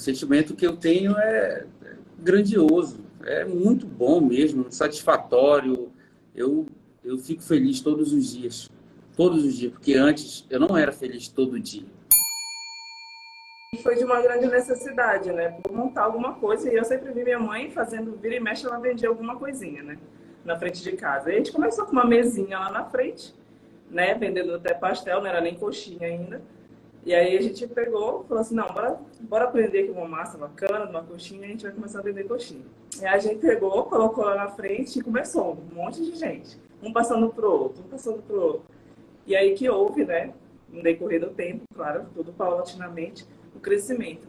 sentimento que eu tenho é grandioso, é muito bom mesmo, satisfatório. Eu fico feliz todos os dias, porque antes eu não era feliz todo dia. Foi de uma grande necessidade, né? Por montar alguma coisa. E eu sempre vi minha mãe fazendo vira e mexe, ela vendia alguma coisinha, né? Na frente de casa. E a gente começou com uma mesinha lá na frente, né? Vendendo até pastel, não era nem coxinha ainda. E aí a gente pegou, falou assim, não, bora aprender aqui uma massa bacana, uma coxinha, a gente vai começar a vender coxinha. E aí a gente pegou, colocou lá na frente e começou um monte de gente. Um passando pro outro, um passando pro outro. E aí que houve, né? No decorrer do tempo, claro, tudo paulatinamente, o crescimento.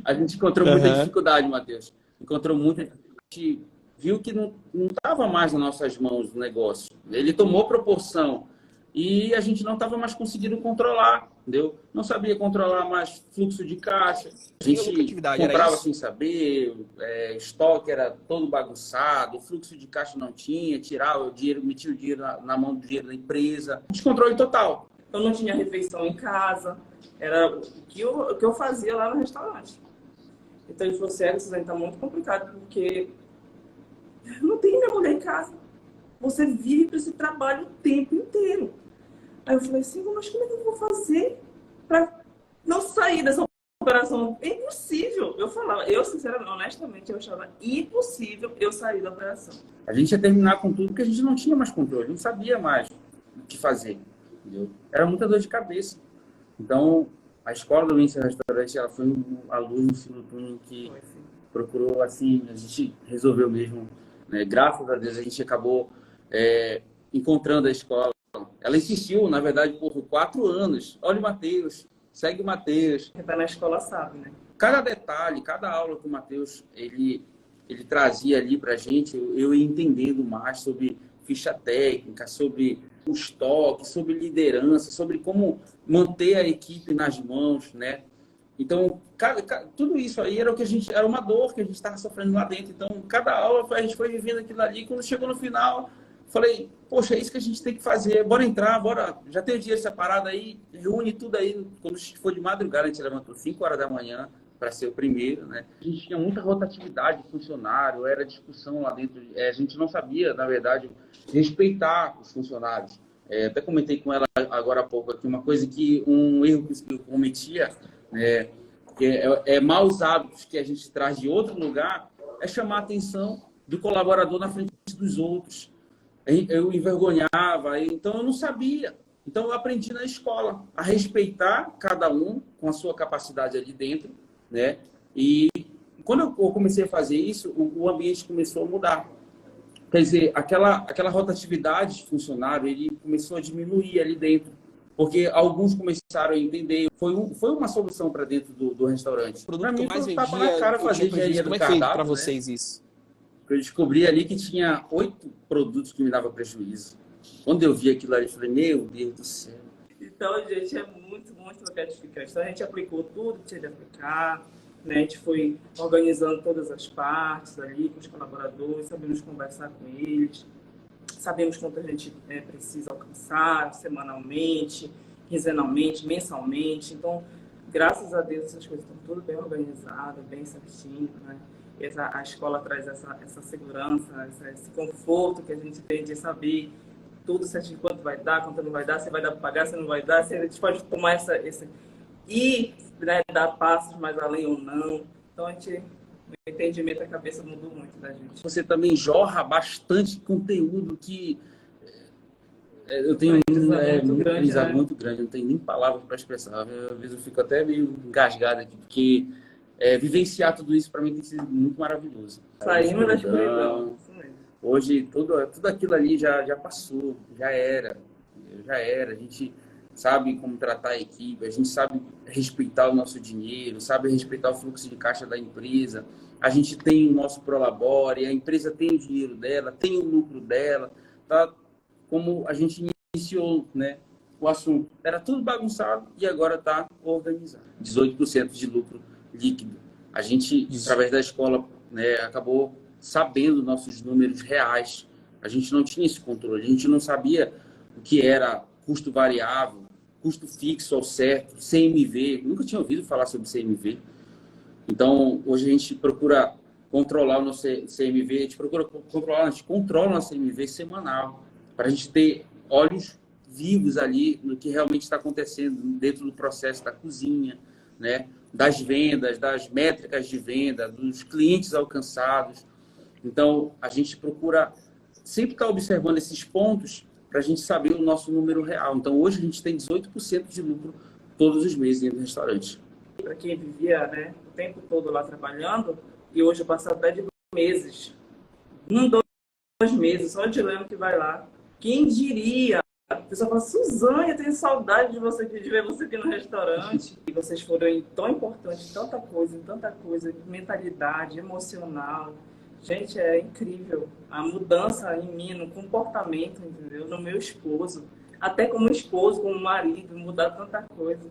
A gente encontrou muita dificuldade, Matheus. Encontrou muita. A gente viu que não estava mais nas nossas mãos o negócio. Ele tomou proporção e a gente não estava mais conseguindo controlar, entendeu? Não sabia controlar mais fluxo de caixa. A gente comprava sem saber, estoque era todo bagunçado, fluxo de caixa não tinha, tirava o dinheiro, metia o dinheiro na mão do dinheiro da empresa. Descontrole total. Eu não tinha refeição em casa, era o que eu fazia lá no restaurante. Então ele falou, sério, isso aí tá muito complicado, porque não tem minha mulher em casa. Você vive para esse trabalho o tempo inteiro. Aí eu falei assim, mas como é que eu vou fazer para não sair dessa operação? É impossível. Eu falava, sinceramente, honestamente, eu achava impossível eu sair da operação. A gente ia terminar com tudo porque a gente não tinha mais controle, não sabia mais o que fazer. Entendeu? Era muita dor de cabeça. Então, a escola do Lince Restaurante, ela foi a luz no fim do túnel que procurou, assim, a gente resolveu mesmo, né? Graças a Deus, a gente acabou encontrando a escola. Ela insistiu, na verdade, por 4 anos. Olha o Matheus, segue o Matheus. Quem está na escola sabe, né? Cada detalhe, cada aula que o Matheus, ele trazia ali pra gente, eu ia entendendo mais sobre ficha técnica, sobre o estoque, sobre liderança, sobre como manter a equipe nas mãos, né? Então, tudo isso aí era o que era uma dor que a gente estava sofrendo lá dentro. Então, cada aula a gente foi vivendo aquilo ali. Quando chegou no final, falei, poxa, é isso que a gente tem que fazer. Bora entrar, bora. Já tem o dinheiro separado aí, reúne tudo aí. Quando for de madrugada, a gente levantou 5 horas da manhã para ser o primeiro, né? A gente tinha muita rotatividade de funcionário, era discussão lá dentro. A gente não sabia, na verdade, respeitar os funcionários. Até comentei com ela agora há pouco aqui uma coisa um erro que eu cometia, que é maus hábitos que a gente traz de outro lugar, é chamar a atenção do colaborador na frente dos outros. Eu envergonhava, então eu não sabia. Então eu aprendi na escola a respeitar cada um com a sua capacidade ali dentro, né? E quando eu comecei a fazer isso, o ambiente começou a mudar. Quer dizer, aquela rotatividade de funcionário, ele começou a diminuir ali dentro. Porque alguns começaram a entender. Foi uma solução para dentro do restaurante. O produto que eu mais vendia, na cara fazer engenharia como do é que foi cardápio, para vocês, né? isso? Eu descobri ali que tinha 8 produtos que me davam prejuízo. Quando eu vi aquilo ali, eu falei, meu Deus do céu. Então, gente, é muito, muito gratificante. Então, a gente aplicou tudo que tinha de aplicar, né? A gente foi organizando todas as partes ali com os colaboradores, sabemos conversar com eles, sabemos quanto a gente precisa alcançar semanalmente, quinzenalmente, mensalmente. Então, graças a Deus, essas coisas estão tudo bem organizadas, bem certinho, né? A escola traz essa segurança, esse conforto que a gente tem de saber tudo certinho, quanto vai dar, quanto não vai dar, se vai dar para pagar, se não vai dar, se a gente pode tomar e, né, dar passos mais além ou não. Então, o entendimento, a cabeça mudou muito da gente. Você também jorra bastante conteúdo que eu tenho um aprendizado muito grande, não tenho nem palavras para expressar. Às vezes eu fico até meio engasgado aqui, porque vivenciar tudo isso para mim tem sido muito maravilhoso. Saímos da escuridão. Hoje, tudo aquilo ali já passou, já era. A gente sabe como tratar a equipe, a gente sabe respeitar o nosso dinheiro, sabe respeitar o fluxo de caixa da empresa. A gente tem o nosso Prolabore, a empresa tem o dinheiro dela, tem o lucro dela. Tá? Como a gente iniciou, né, o assunto, era tudo bagunçado e agora está organizado. 18% de lucro líquido. A gente, através da escola, né, acabou sabendo nossos números reais. A gente não tinha esse controle, a gente não sabia o que era custo variável, custo fixo ao certo, CMV. Nunca tinha ouvido falar sobre CMV. Então, hoje a gente procura controlar o nosso CMV, a gente procura controlar, a gente controla o nosso CMV semanal, para a gente ter olhos vivos ali no que realmente está acontecendo dentro do processo da cozinha, né? Das vendas, das métricas de venda, dos clientes alcançados. Então, a gente procura sempre estar observando esses pontos para a gente saber o nosso número real. Então, hoje a gente tem 18% de lucro todos os meses dentro do restaurante. Para quem vivia, né, o tempo todo lá trabalhando, e hoje eu passo até de 2 meses. 2 meses, só de lembro que vai lá. Quem diria? A pessoa fala, Suzane, eu tenho saudade de ver você aqui no restaurante. E vocês foram tão importantes em tanta coisa, mentalidade, emocional. Gente, é incrível a mudança em mim, no comportamento, entendeu? No meu esposo. Até como esposo, como marido, mudar tanta coisa.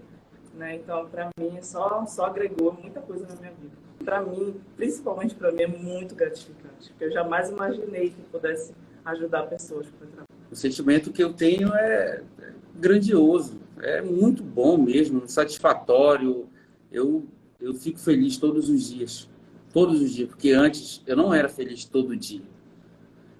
Né? Então, para mim, só agregou muita coisa na minha vida. Para mim, principalmente para mim, é muito gratificante. Porque eu jamais imaginei que pudesse ajudar pessoas com o trabalho. O sentimento que eu tenho é grandioso, é muito bom mesmo, satisfatório. Eu fico feliz todos os dias, porque antes eu não era feliz todo dia.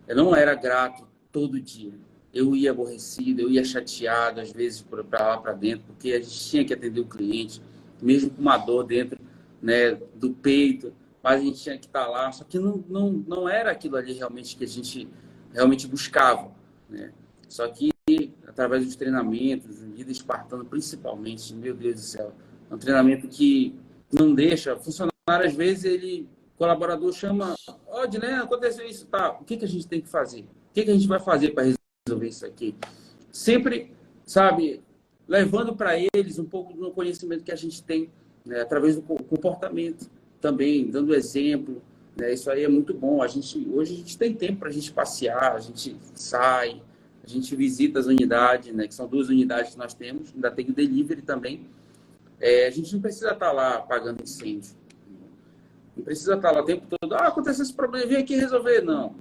Eu não era grato todo dia. Eu ia aborrecido, eu ia chateado, às vezes, para lá, para dentro, porque a gente tinha que atender o cliente, mesmo com uma dor dentro, né, do peito, mas a gente tinha que estar lá. Só que não era aquilo ali realmente que a gente realmente buscava, né? Só que, através dos treinamentos, vida espartana principalmente, meu Deus do céu, é um treinamento que não deixa, funcionário, às vezes, colaborador chama, ó, Diné, aconteceu isso, tá, o que a gente tem que fazer? O que a gente vai fazer para resolver isso aqui? Sempre, sabe, levando para eles um pouco do conhecimento que a gente tem, né, através do comportamento também, dando exemplo, né, isso aí é muito bom. Hoje a gente tem tempo para a gente passear, a gente sai, a gente visita as unidades, né, que são 2 unidades que nós temos, ainda tem o delivery também. A gente não precisa estar lá apagando incêndio. Não precisa estar lá o tempo todo, aconteceu esse problema, vem aqui resolver. Não,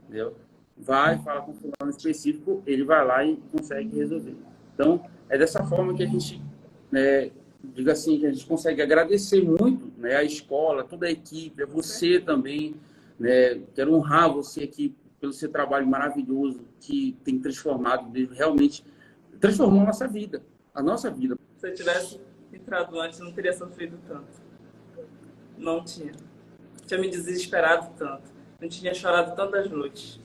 entendeu? Vai, fala com o fulano específico, ele vai lá e consegue resolver. Então, é dessa forma que a gente, né, digo assim, que a gente consegue agradecer muito, né, a escola, toda a equipe, a você também, né, quero honrar você aqui pelo seu trabalho maravilhoso que tem transformado, realmente transformou a nossa vida. Se eu tivesse entrado antes, não teria sofrido tanto. Não tinha. Tinha me desesperado tanto. Não tinha chorado tantas noites.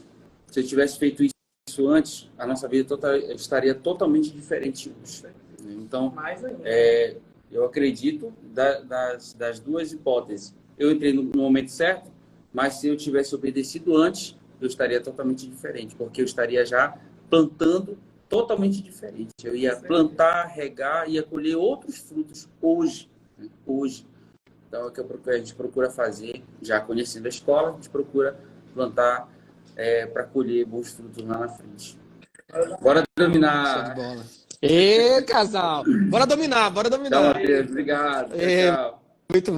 Se eu tivesse feito isso antes, a nossa vida estaria totalmente diferente hoje. Então, eu acredito das 2 hipóteses. Eu entrei no momento certo, mas se eu tivesse obedecido antes, eu estaria totalmente diferente, porque eu estaria já plantando totalmente diferente. Eu ia plantar, regar, ia colher outros frutos hoje. Né? Hoje. Então, é o que a gente procura fazer, já conhecendo a escola, a gente procura plantar para colher bons frutos lá na frente. Bora dominar. Show de bola. Ê, casal! Bora dominar, bora dominar. Tchau, Matheus. Obrigado. Tchau. Muito bom.